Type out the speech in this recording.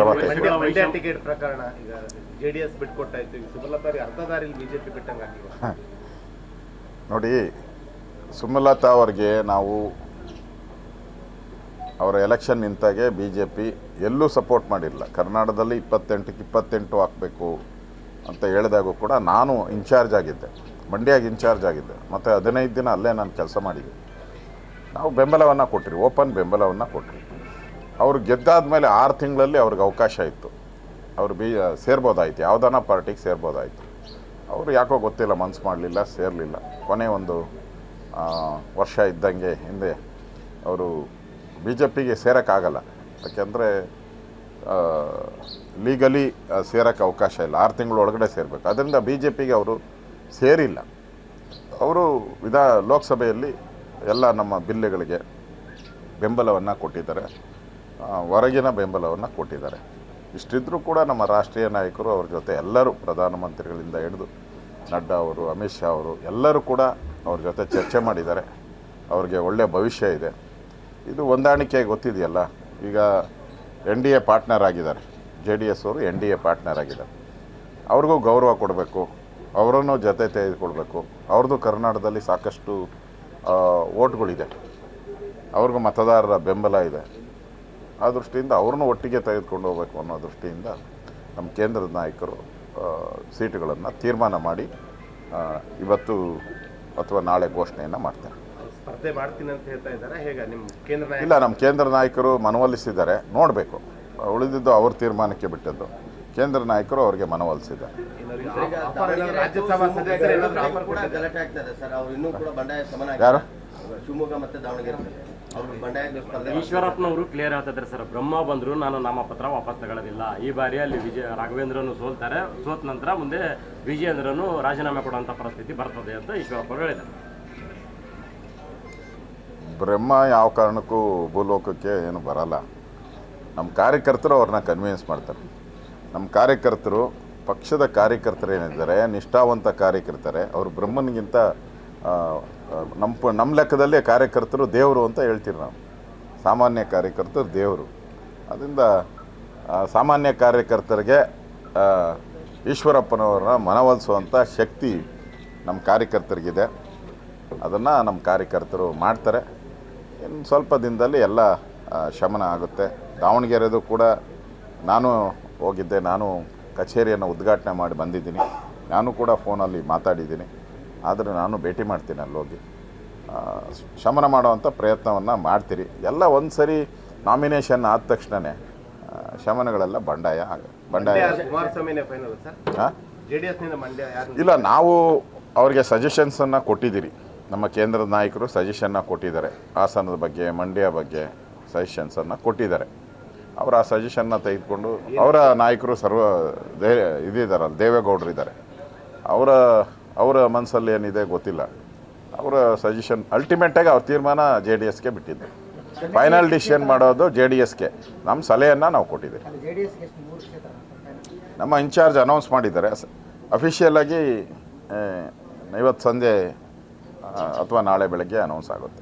Mandya ticket ಪ್ರಕರಣ ಈಗ JDS ಬಿಟ್ಕೊಟ್ಟಾಯ್ತು, ಈಗ ಸುಮಲತಾ ಅರ್ಧ ದಾರಿಲಿ ಬಿಜೆಪಿ ಬಿಟ್ಟಂಗಾಗಿದೆ. ನೋಡಿ, ಸುಮಲತಾ ಅವ್ರಿಗೆ ನಾವು ಅವರ ಎಲೆಕ್ಷನ್ ನಿಂತಾಗೆ BJP ಎಲ್ಲೂ ಸಪೋರ್ಟ್ ಮಾಡಿರಲಿಲ್ಲ. ಕರ್ನಾಟಕದಲ್ಲಿ 28ಕ್ಕೆ 28 ಹಾಕಬೇಕು ಅಂತ ಹೇಳಿದಾಗೂ ಕೂಡ ನಾನು ಇನ್ಚಾರ್ಜ್ ಆಗಿದ್ದೆ, ಮಂಡ್ಯಾಗೆ ಇನ್ಚಾರ್ಜ್ ಆಗಿದ್ದೆ. ಮತ್ತು 15 ದಿನ ಅಲ್ಲೇ ನಾನು ಕೆಲಸ ಮಾಡಿದ್ದೆ. ನಾವು ಬೆಂಬಲವನ್ನು ಕೊಟ್ಟಿರಿ, ಓಪನ್ ಬೆಂಬಲವನ್ನು ಕೊಟ್ಟಿರಿ. ಅವರು ಗೆದ್ದಾದ ಮೇಲೆ 6 ತಿಂಗಳಲ್ಲಿ ಅವ್ರಿಗೆ ಅವಕಾಶ ಇತ್ತು, ಅವರು ಸೇರ್ಬೋದಾಯ್ತು, ಯಾವುದಾನ ಪಾರ್ಟಿಗೆ ಸೇರ್ಬೋದಾಯಿತು. ಅವರು ಯಾಕೋ ಗೊತ್ತಿಲ್ಲ, ಮನಸ್ಸು ಮಾಡಲಿಲ್ಲ, ಸೇರಲಿಲ್ಲ. ಕೊನೆ ಒಂದು ವರ್ಷ ಇದ್ದಂಗೆ ಹಿಂದೆ ಅವರು BJPಗೆ ಸೇರೋಕ್ಕಾಗಲ್ಲ, ಯಾಕೆಂದರೆ ಲೀಗಲಿ ಸೇರೋಕ್ಕೆ ಅವಕಾಶ ಇಲ್ಲ, 6 ತಿಂಗಳ ಒಳಗಡೆ ಸೇರಬೇಕು. ಅದರಿಂದ BJPಗೆ ಅವರು ಸೇರಿಲ್ಲ. ಅವರು ಲೋಕಸಭೆಯಲ್ಲಿ ಎಲ್ಲ ನಮ್ಮ ಬಿಲ್லுಗಳಿಗೆ ಬೆಂಬಲವನ್ನು ಕೊಟ್ಟಿದ್ದಾರೆ, ಹೊರಗಿನ ಬೆಂಬಲವನ್ನು ಕೊಟ್ಟಿದ್ದಾರೆ. ಇಷ್ಟಿದ್ರೂ ಕೂಡ ನಮ್ಮ ರಾಷ್ಟ್ರೀಯ ನಾಯಕರು ಅವ್ರ ಜೊತೆ ಎಲ್ಲರೂ, ಪ್ರಧಾನಮಂತ್ರಿಗಳಿಂದ ಹಿಡಿದು ನಡ್ಡಾ ಅವರು, ಅಮಿತ್ ಶಾ ಅವರು ಎಲ್ಲರೂ ಕೂಡ ಅವ್ರ ಜೊತೆ ಚರ್ಚೆ ಮಾಡಿದ್ದಾರೆ. ಅವ್ರಿಗೆ ಒಳ್ಳೆಯ ಭವಿಷ್ಯ ಇದೆ. ಇದು ಹೊಂದಾಣಿಕೆ ಗೊತ್ತಿದೆಯಲ್ಲ. ಈಗ NDA ಪಾರ್ಟ್ನರ್ ಆಗಿದ್ದಾರೆ, JDS ಅವರು NDA ಪಾರ್ಟ್ನರ್ ಆಗಿದ್ದಾರೆ. ಅವ್ರಿಗೂ ಗೌರವ ಕೊಡಬೇಕು, ಅವರನ್ನು ಜೊತೆ ತೆಗೆದುಕೊಳ್ಬೇಕು. ಅವ್ರದ್ದು ಕರ್ನಾಟಕದಲ್ಲಿ ಸಾಕಷ್ಟು ಓಟ್ಗಳಿದೆ, ಅವ್ರಿಗೂ ಮತದಾರರ ಬೆಂಬಲ ಇದೆ. ಆ ದೃಷ್ಟಿಯಿಂದ ಅವ್ರನ್ನೂ ಒಟ್ಟಿಗೆ ತೆಗೆದುಕೊಂಡು ಹೋಗಬೇಕು ಅನ್ನೋ ದೃಷ್ಟಿಯಿಂದ ನಮ್ಮ ಕೇಂದ್ರದ ನಾಯಕರು ಸೀಟುಗಳನ್ನು ತೀರ್ಮಾನ ಮಾಡಿ ಇವತ್ತು ಅಥವಾ ನಾಳೆ ಘೋಷಣೆಯನ್ನು ಮಾಡ್ತಾರೆ. ಸ್ಪರ್ಧೆ ಮಾಡ್ತೀನಿ ಅಂತ ಹೇಳ್ತಾ ಇದ್ದಾರೆ. ಹೇಗೆ ನಿಮ್ಮ ಕೇಂದ್ರ ನಾಯಕರು? ಇಲ್ಲ, ನಮ್ಮ ಕೇಂದ್ರ ನಾಯಕರು ಮನವೊಲಿಸಿದ್ದಾರೆ, ನೋಡಬೇಕು. ಉಳಿದಿದ್ದು ಅವ್ರ ತೀರ್ಮಾನಕ್ಕೆ ಬಿಟ್ಟದ್ದು. ಕೇಂದ್ರ ನಾಯಕರು ಅವರಿಗೆ ಮನವೊಲಿಸಿದ್ದಾರೆ. ರಾಜ್ಯಸಭಾ ಸದಸ್ಯರು ಗಲಾಟೆ ಆಗ್ತದೆ ಸರ್, ಅವರು ಇನ್ನೂ ಕೂಡ ಬಂಡಾಯ ಸಮನ. ಯಾರು? ಶಿವಮೊಗ್ಗ ಮತ್ತು ದಾವಣಗೆರೆ ಅವರು ಬಂಡಾಯ ಸ್ಪರ್ಧೆ. ಈಶ್ವರಪ್ಪನವರು ಕ್ಲಿಯರ್ ಹೇಳ್ತಿದ್ದಾರೆ ಸರ್, ಬ್ರಹ್ಮ ಬಂದ್ರು ನಾನು ನಾಮಪತ್ರ ವಾಪಸ್ ತಗೊಳ್ಳೋದಿಲ್ಲ. ಈ ಬಾರಿ ಅಲ್ಲಿ ರಾಘವೇಂದ್ರನು ಸೋಲ್ತಾರೆ, ಸೋತ ನಂತರ ಮುಂದೆ ವಿಜಯೇಂದ್ರನು ರಾಜೀನಾಮೆ ಕೊಡುವಂಥ ಪರಿಸ್ಥಿತಿ ಬರ್ತದೆ ಅಂತ ಈಶ್ವರಪ್ಪ ಹೇಳಿದ್ದಾರೆ. ಬ್ರಹ್ಮ ಯಾವ ಕಾರಣಕ್ಕೂ ಭೂಲೋಕಕ್ಕೆ ಏನು ಬರಲ್ಲ. ನಮ್ಮ ಕಾರ್ಯಕರ್ತರು ಅವ್ರನ್ನ ಕನ್ವಿನ್ಸ್ ಮಾಡ್ತಾರೆ. ನಮ್ಮ ಕಾರ್ಯಕರ್ತರು, ಪಕ್ಷದ ಕಾರ್ಯಕರ್ತರು ಏನಿದ್ದಾರೆ, ನಿಷ್ಠಾವಂತ ಕಾರ್ಯಕರ್ತರೆ. ಅವರು ಬ್ರಹ್ಮನಿಗಿಂತ ನಮ್ಮ ಲೆಕ್ಕದಲ್ಲಿ ಕಾರ್ಯಕರ್ತರು ದೇವರು ಅಂತ ಹೇಳ್ತೀವಿ ನಾವು. ಸಾಮಾನ್ಯ ಕಾರ್ಯಕರ್ತರು ದೇವರು. ಅದರಿಂದ ಸಾಮಾನ್ಯ ಕಾರ್ಯಕರ್ತರಿಗೆ ಈಶ್ವರಪ್ಪನವ್ರನ್ನ ಮನವೊಲಿಸುವಂಥ ಶಕ್ತಿ ನಮ್ಮ ಕಾರ್ಯಕರ್ತರಿಗಿದೆ. ಅದನ್ನು ನಮ್ಮ ಕಾರ್ಯಕರ್ತರು ಮಾಡ್ತಾರೆ. ಇನ್ನು ಸ್ವಲ್ಪ ದಿನದಲ್ಲಿ ಎಲ್ಲ ಶಮನ ಆಗುತ್ತೆ. ದಾವಣಗೆರೆದು ಕೂಡ ನಾನು ಹೋಗಿದ್ದೆ, ನಾನು ಕಚೇರಿಯನ್ನು ಉದ್ಘಾಟನೆ ಮಾಡಿ ಬಂದಿದ್ದೀನಿ. ನಾನು ಕೂಡ ಫೋನಲ್ಲಿ ಮಾತಾಡಿದ್ದೀನಿ. ಆದರೆ ನಾನು ಭೇಟಿ ಮಾಡ್ತೀನಿ, ಅಲ್ಲೋಗಿ ಶಮನ ಮಾಡುವಂಥ ಪ್ರಯತ್ನವನ್ನು ಮಾಡ್ತೀರಿ. ಎಲ್ಲ ಒಂದು ಸರಿ ನಾಮಿನೇಷನ್ ಆದ ತಕ್ಷಣವೇ ಶಮನಗಳೆಲ್ಲ ಬಂಡಾಯ ಇಲ್ಲ. ನಾವು ಅವ್ರಿಗೆ ಸಜೆಷನ್ಸನ್ನು ಕೊಟ್ಟಿದ್ದೀರಿ. ನಮ್ಮ ಕೇಂದ್ರದ ನಾಯಕರು ಸಜೆಷನ್ನ ಕೊಟ್ಟಿದ್ದಾರೆ. ಹಾಸನದ ಬಗ್ಗೆ, ಮಂಡ್ಯ ಬಗ್ಗೆ ಸಜೆಷನ್ಸನ್ನು ಕೊಟ್ಟಿದ್ದಾರೆ. ಅವರು ಆ ಸಜೆಷನ್ನ ತೆಗೆದುಕೊಂಡು, ಅವರ ನಾಯಕರು ಇದಿದ್ದಾರಲ್ಲ, ದೇವೇಗೌಡರು ಇದ್ದಾರೆ, ಅವರ ಮನಸ್ಸಲ್ಲಿ ಏನಿದೆ ಗೊತ್ತಿಲ್ಲ. ಅವರ ಸಜೆಷನ್ ಅಲ್ಟಿಮೇಟಾಗಿ ಅವ್ರ ತೀರ್ಮಾನ JDSಗೆ ಬಿಟ್ಟಿದ್ದು. ಫೈನಲ್ ಡಿಸಿಷನ್ ಮಾಡೋದು JDSಗೆ. ನಮ್ಮ ಸಲಹೆಯನ್ನು ನಾವು ಕೊಟ್ಟಿದ್ದೀವಿ. ನಮ್ಮ ಇನ್ಚಾರ್ಜ್ ಅನೌನ್ಸ್ ಮಾಡಿದ್ದಾರೆ. ಅಫಿಷಿಯಲಾಗಿ ಇವತ್ತು ಸಂಜೆ ಅಥವಾ ನಾಳೆ ಬೆಳಗ್ಗೆ ಅನೌನ್ಸ್ ಆಗುತ್ತೆ.